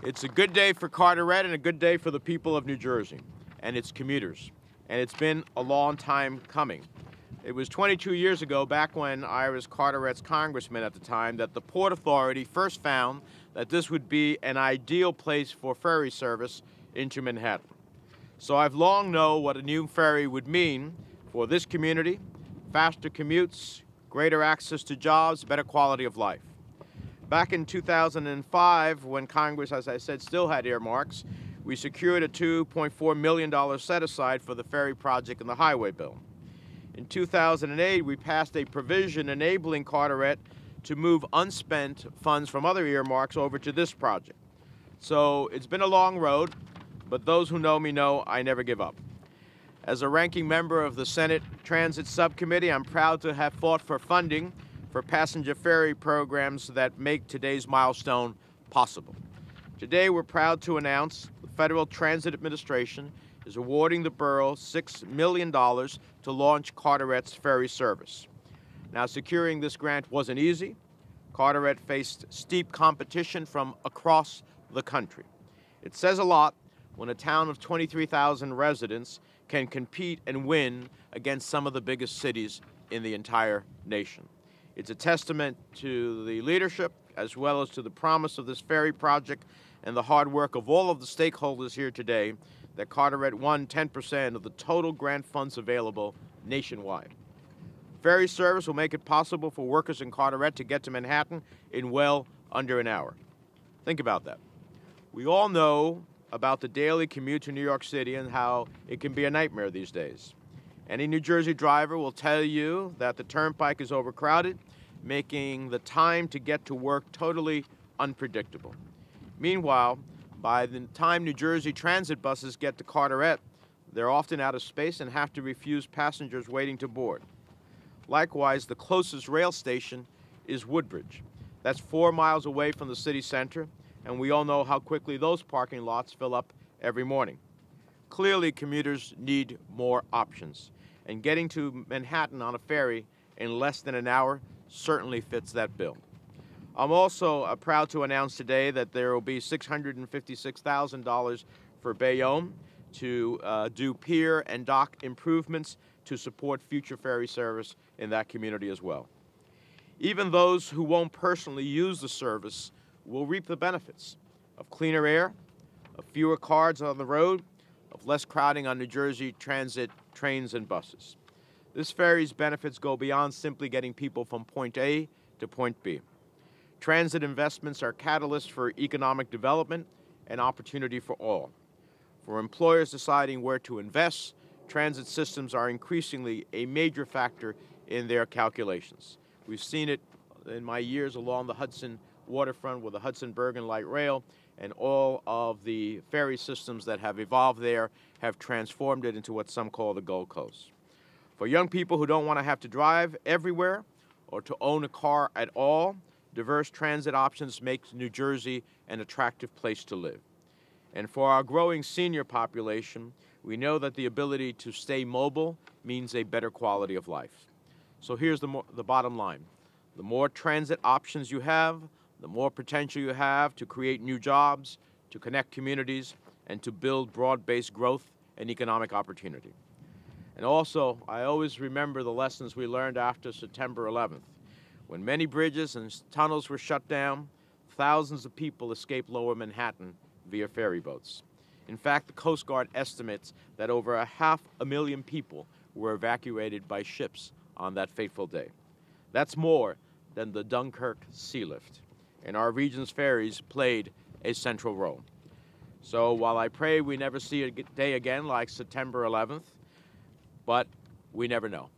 It's a good day for Carteret and a good day for the people of New Jersey and its commuters. And it's been a long time coming. It was 22 years ago, back when I was Carteret's congressman at the time, that the Port Authority first found that this would be an ideal place for ferry service into Manhattan. So I've long known what a new ferry would mean for this community: faster commutes, greater access to jobs, better quality of life. Back in 2005, when Congress, as I said, still had earmarks, we secured a $2.4 million set-aside for the ferry project in the highway bill. In 2008, we passed a provision enabling Carteret to move unspent funds from other earmarks over to this project. So it's been a long road, but those who know me know I never give up. As a ranking member of the Senate Transit Subcommittee, I'm proud to have fought for funding for passenger ferry programs that make today's milestone possible. Today, we're proud to announce the Federal Transit Administration is awarding the borough $6 million to launch Carteret's ferry service. Now, securing this grant wasn't easy. Carteret faced steep competition from across the country. It says a lot when a town of 23,000 residents can compete and win against some of the biggest cities in the entire nation. It's a testament to the leadership as well as to the promise of this ferry project and the hard work of all of the stakeholders here today that Carteret won 10% of the total grant funds available nationwide. Ferry service will make it possible for workers in Carteret to get to Manhattan in well under an hour. Think about that. We all know about the daily commute to New York City and how it can be a nightmare these days. Any New Jersey driver will tell you that the turnpike is overcrowded, making the time to get to work totally unpredictable. Meanwhile, by the time New Jersey transit buses get to Carteret, they're often out of space and have to refuse passengers waiting to board. Likewise, the closest rail station is Woodbridge. That's 4 miles away from the city center, and we all know how quickly those parking lots fill up every morning. Clearly, commuters need more options, and getting to Manhattan on a ferry in less than an hour certainly fits that bill. I'm also proud to announce today that there will be $656,000 for Bayonne to do pier and dock improvements to support future ferry service in that community as well. Even those who won't personally use the service will reap the benefits of cleaner air, of fewer cars on the road, of less crowding on New Jersey transit trains and buses. This ferry's benefits go beyond simply getting people from point A to point B. Transit investments are catalysts for economic development and opportunity for all. For employers deciding where to invest, transit systems are increasingly a major factor in their calculations. We've seen it in my years along the Hudson waterfront with the Hudson-Bergen Light Rail, and all of the ferry systems that have evolved there have transformed it into what some call the Gold Coast. For young people who don't want to have to drive everywhere or to own a car at all, diverse transit options make New Jersey an attractive place to live. And for our growing senior population, we know that the ability to stay mobile means a better quality of life. So here's the bottom line. The more transit options you have, the more potential you have to create new jobs, to connect communities, and to build broad-based growth and economic opportunity. And also, I always remember the lessons we learned after September 11th. When many bridges and tunnels were shut down, thousands of people escaped lower Manhattan via ferry boats. In fact, the Coast Guard estimates that over 500,000 people were evacuated by ships on that fateful day. That's more than the Dunkirk sea lift. And our region's ferries played a central role. So while I pray we never see a day again like September 11th, but we never know.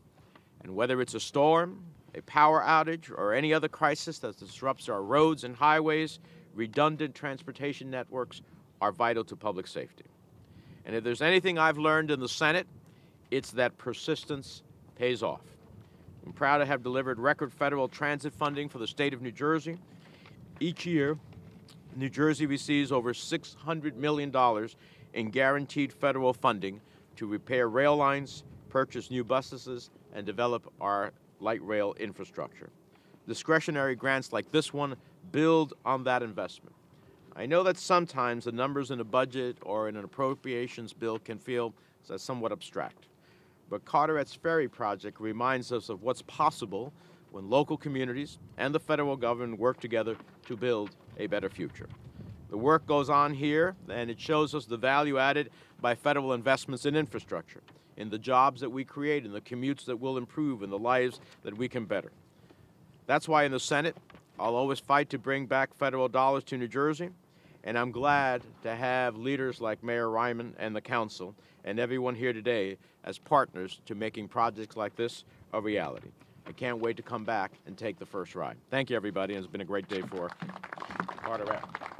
And whether it's a storm, a power outage, or any other crisis that disrupts our roads and highways, redundant transportation networks are vital to public safety. And if there's anything I've learned in the Senate, it's that persistence pays off. I'm proud to have delivered record federal transit funding for the state of New Jersey. Each year, New Jersey receives over $600 million in guaranteed federal funding to repair rail lines, purchase new buses, and develop our light rail infrastructure. Discretionary grants like this one build on that investment. I know that sometimes the numbers in a budget or in an appropriations bill can feel somewhat abstract, but Carteret's Ferry project reminds us of what's possible when local communities and the federal government work together to build a better future. The work goes on here, and it shows us the value added by federal investments in infrastructure, in the jobs that we create, in the commutes that will improve, in the lives that we can better. That's why in the Senate, I'll always fight to bring back federal dollars to New Jersey, and I'm glad to have leaders like Mayor Ryman and the Council and everyone here today as partners to making projects like this a reality. I can't wait to come back and take the first ride. Thank you, everybody, and it's been a great day for Carteret.